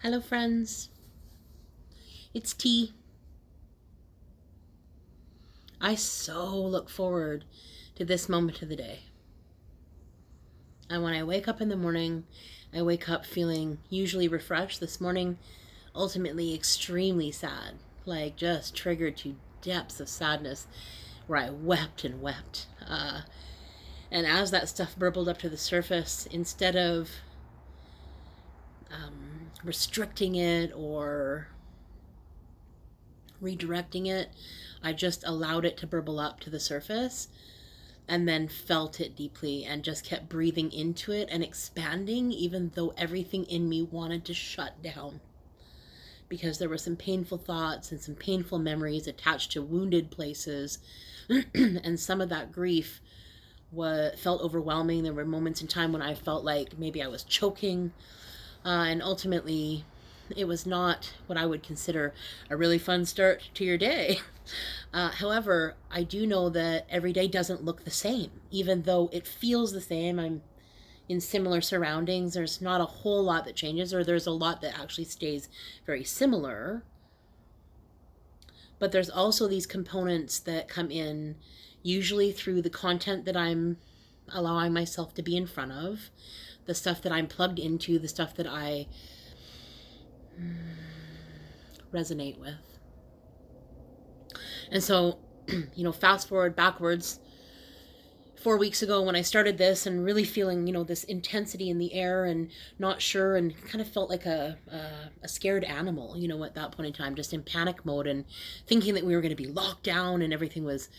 Hello, friends. It's T. I so look forward to this moment of the day. And when I wake up in the morning, I wake up feeling usually refreshed. This morning, ultimately extremely sad, like just triggered to depths of sadness where I wept and wept. And as that stuff burbled up to the surface, instead of restricting it or redirecting it, I just allowed it to burble up to the surface and then felt it deeply and just kept breathing into it and expanding, even though everything in me wanted to shut down. Because there were some painful thoughts and some painful memories attached to wounded places, and some of that grief felt overwhelming. There were moments in time when I felt like maybe I was choking, and ultimately it was not what I would consider a really fun start to your day. However, I do know that every day doesn't look the same, even though it feels the same. I'm in similar surroundings. There's not a whole lot that changes, or there's a lot that actually stays very similar. But there's also these components that come in, usually through the content that I'm allowing myself to be in front of, the stuff that I'm plugged into, the stuff that I resonate with. And so, fast forward backwards 4 weeks ago when I started this and really feeling, this intensity in the air and not sure, and kind of felt like a scared animal, at that point in time, just in panic mode and thinking that we were going to be locked down and everything was,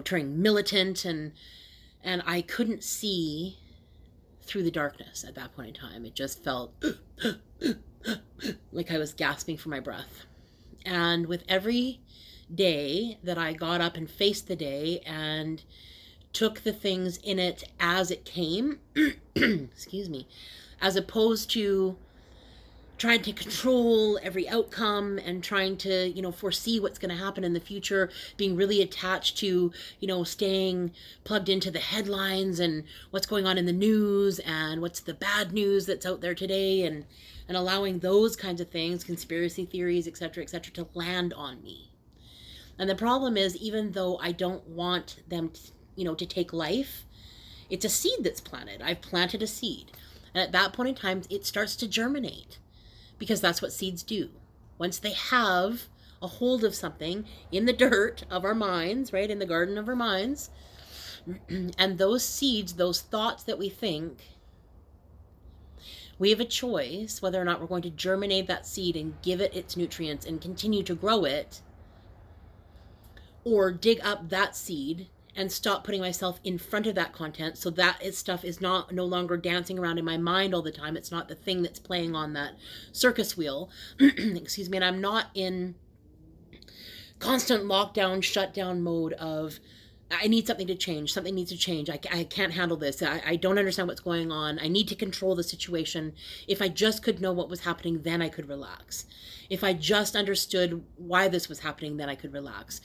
turning militant, and I couldn't see through the darkness at that point in time. It just felt like I was gasping for my breath. And with every day that I got up and faced the day and took the things in it as it came, excuse me, as opposed to trying to control every outcome and trying to, foresee what's going to happen in the future, being really attached to, staying plugged into the headlines and what's going on in the news and what's the bad news that's out there today, and allowing those kinds of things, conspiracy theories, etc., to land on me. And the problem is, even though I don't want them to take life, it's a seed that's planted. I've planted a seed. And at that point in time, it starts to germinate, because that's what seeds do. Once they have a hold of something in the dirt of our minds, right, in the garden of our minds, and those seeds, those thoughts that we think, we have a choice whether or not we're going to germinate that seed and give it its nutrients and continue to grow it, or dig up that seed and stop putting myself in front of that content, so that stuff is no longer dancing around in my mind all the time. It's not the thing that's playing on that circus wheel. Excuse me. And I'm not in constant lockdown, shutdown mode of, I need something to change. Something needs to change. I can't handle this. I don't understand what's going on. I need to control the situation. If I just could know what was happening, then I could relax. If I just understood why this was happening, then I could relax.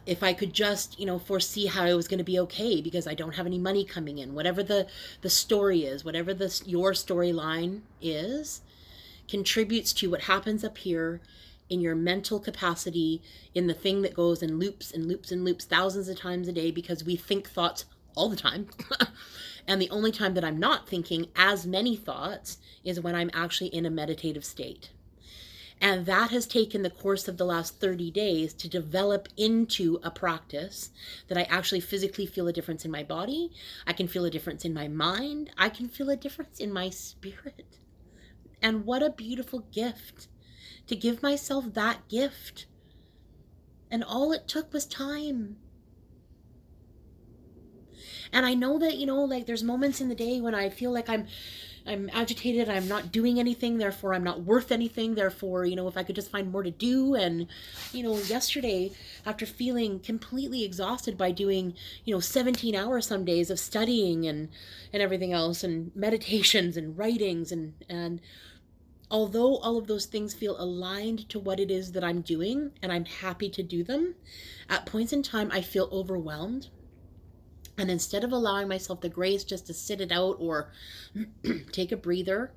If I could just, foresee how I was going to be okay because I don't have any money coming in, whatever the story is, whatever your storyline is, contributes to what happens up here in your mental capacity, in the thing that goes in loops and loops and loops thousands of times a day, because we think thoughts all the time. And the only time that I'm not thinking as many thoughts is when I'm actually in a meditative state. And that has taken the course of the last 30 days to develop into a practice that I actually physically feel a difference in my body. I can feel a difference in my mind. I can feel a difference in my spirit. And what a beautiful gift to give myself that gift. And all it took was time. And I know that, there's moments in the day when I feel like I'm agitated, I'm not doing anything, therefore I'm not worth anything, therefore, if I could just find more to do. And, yesterday, after feeling completely exhausted by doing, 17 hours some days of studying and everything else, and meditations and writings, and although all of those things feel aligned to what it is that I'm doing, and I'm happy to do them, at points in time I feel overwhelmed. And instead of allowing myself the grace just to sit it out or take a breather,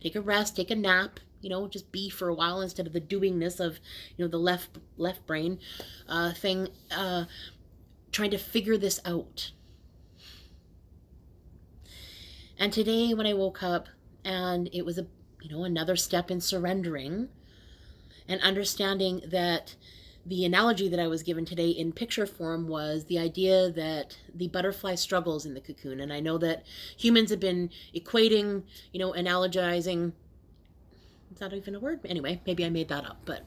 Take a rest, take a nap, just be for a while instead of the doingness of, the left brain thing, trying to figure this out. And today when I woke up, and it was another step in surrendering and understanding that the analogy that I was given today in picture form was the idea that the butterfly struggles in the cocoon. And I know that humans have been equating, analogizing. Is that even a word? Anyway, maybe I made that up, but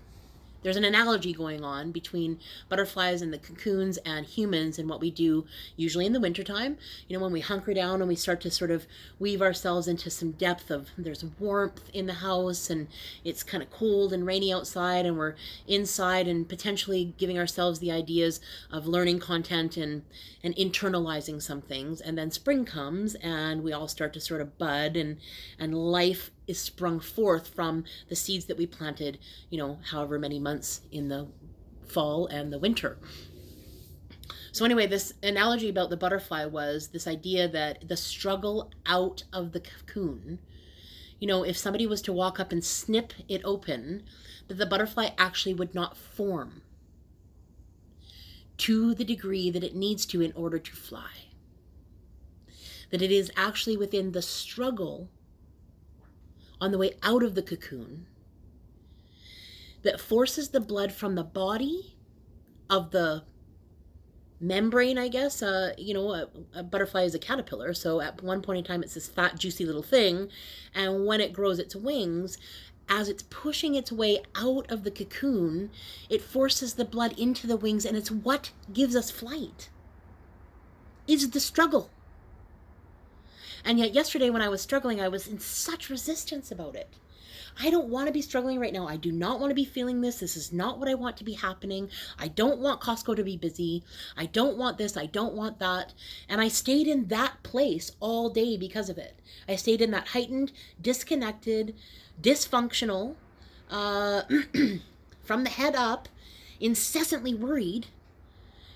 there's an analogy going on between butterflies and the cocoons and humans and what we do usually in the wintertime. When we hunker down and we start to sort of weave ourselves into some depth of, there's warmth in the house and it's kind of cold and rainy outside and we're inside and potentially giving ourselves the ideas of learning content and internalizing some things. And then spring comes and we all start to sort of bud and life is sprung forth from the seeds that we planted, however many months in the fall and the winter. So anyway, this analogy about the butterfly was this idea that the struggle out of the cocoon, if somebody was to walk up and snip it open, that the butterfly actually would not form to the degree that it needs to in order to fly. That it is actually within the struggle on the way out of the cocoon that forces the blood from the body of the membrane, I guess. A butterfly is a caterpillar, so at one point in time it's this fat, juicy little thing, and when it grows its wings, as it's pushing its way out of the cocoon, it forces the blood into the wings, and it's what gives us flight. Is the struggle. And yet yesterday when I was struggling, I was in such resistance about it. I don't want to be struggling right now. I do not want to be feeling this. This is not what I want to be happening. I don't want Costco to be busy. I don't want this. I don't want that. And I stayed in that place all day because of it. I stayed in that heightened, disconnected, dysfunctional, from the head up, incessantly worried,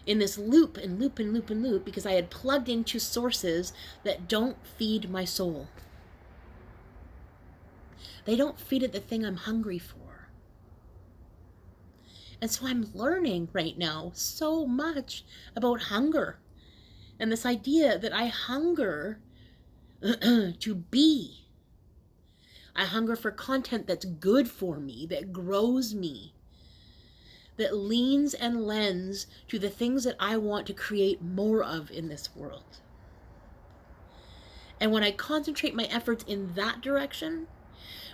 in this loop and loop and loop and loop, because I had plugged into sources that don't feed my soul. They don't feed it the thing I'm hungry for. And so I'm learning right now so much about hunger and this idea that I hunger to be. I hunger for content that's good for me, that grows me, that leans and lends to the things that I want to create more of in this world. And when I concentrate my efforts in that direction,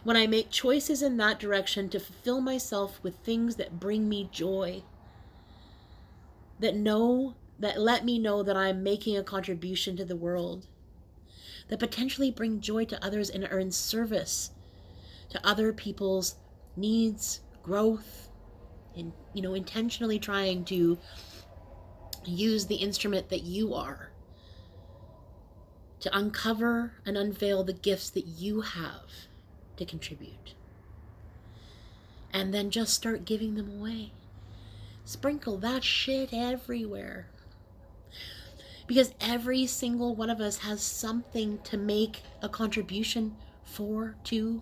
when I make choices in that direction to fulfill myself with things that bring me joy, that let me know that I'm making a contribution to the world, that potentially bring joy to others and are in service to other people's needs, growth, and intentionally trying to use the instrument that you are to uncover and unveil the gifts that you have to contribute, and then just start giving them away. Sprinkle that shit everywhere, because every single one of us has something to make a contribution to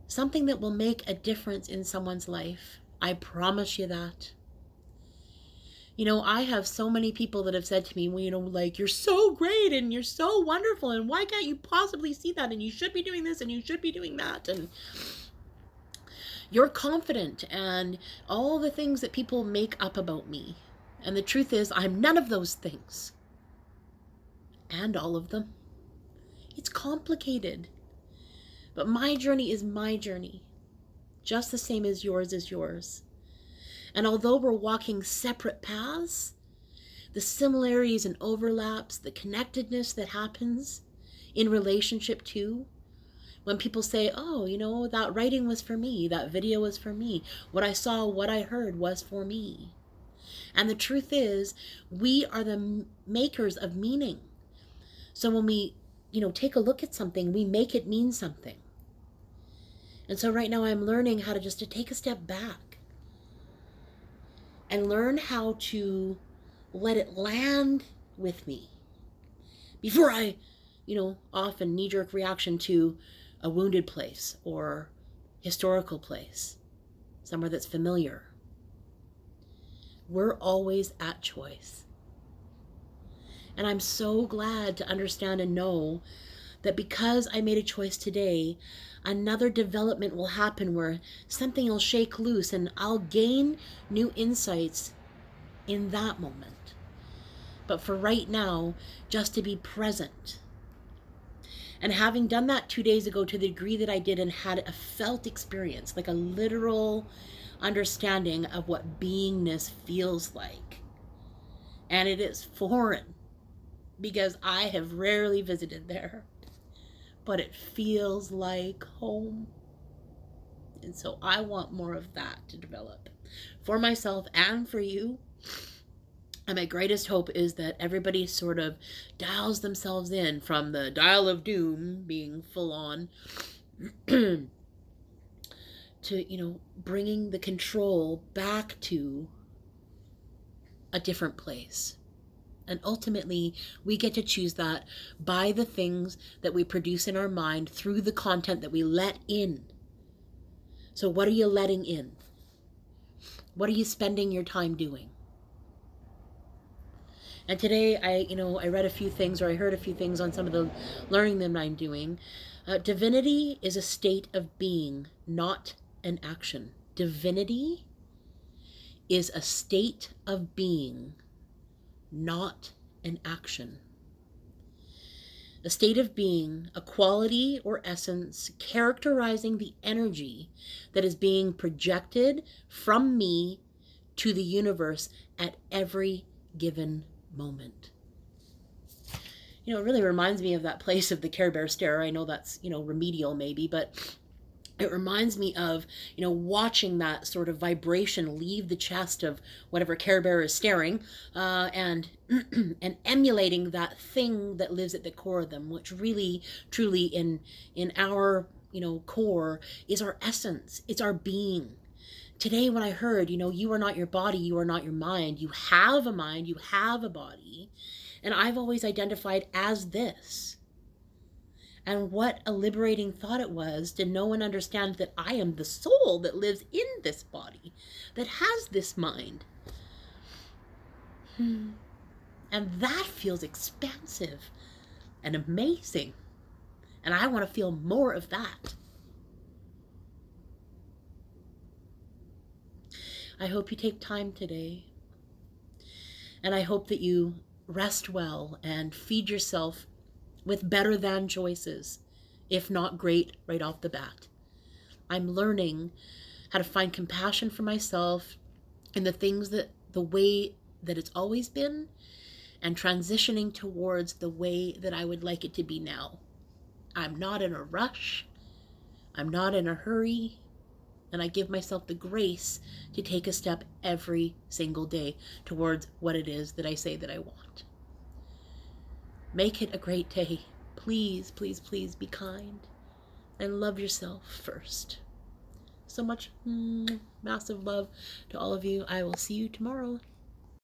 something that will make a difference in someone's life. I promise you that. I have so many people that have said to me, well, like, you're so great and you're so wonderful and why can't you possibly see that, and you should be doing this and you should be doing that, and you're confident, and all the things that people make up about me. And the truth is, I'm none of those things. And all of them. It's complicated. But my journey is my journey, just the same as yours is yours. And although we're walking separate paths, the similarities and overlaps, the connectedness that happens in relationship to, when people say, oh, that writing was for me, that video was for me, what I saw, what I heard was for me. And the truth is, we are the makers of meaning. So when we, take a look at something, we make it mean something. And so right now I'm learning how to take a step back and learn how to let it land with me before I often knee-jerk reaction to a wounded place or historical place, somewhere that's familiar. We're always at choice. And I'm so glad to understand and know that because I made a choice today, another development will happen where something will shake loose and I'll gain new insights in that moment. But for right now, just to be present. And having done that 2 days ago to the degree that I did and had a felt experience, like a literal understanding of what beingness feels like. And it is foreign because I have rarely visited there, but it feels like home. And so I want more of that to develop for myself and for you. And my greatest hope is that everybody sort of dials themselves in from the dial of doom being full on to, bringing the control back to a different place. And ultimately, we get to choose that by the things that we produce in our mind through the content that we let in. So what are you letting in? What are you spending your time doing? And today I read a few things, or I heard a few things on some of the learning that I'm doing. Divinity is a state of being, not an action. Divinity is a state of being, not an action. A state of being, a quality or essence characterizing the energy that is being projected from me to the universe at every given moment. It really reminds me of that place of the Care Bear stare. I know that's, remedial maybe, but it reminds me of, watching that sort of vibration leave the chest of whatever Care Bear is staring, and and emulating that thing that lives at the core of them, which really, truly in our, core is our essence. It's our being. Today when I heard, you are not your body, you are not your mind. You have a mind, you have a body. And I've always identified as this. And what a liberating thought it was to know and understand that I am the soul that lives in this body, that has this mind. And that feels expansive and amazing. And I want to feel more of that. I hope you take time today. And I hope that you rest well and feed yourself with better than choices, if not great right off the bat. I'm learning how to find compassion for myself in the way that it's always been, and transitioning towards the way that I would like it to be now. I'm not in a rush. I'm not in a hurry. And I give myself the grace to take a step every single day towards what it is that I say that I want. Make it a great day. Please, please, please be kind and love yourself first. So much massive love to all of you. I will see you tomorrow.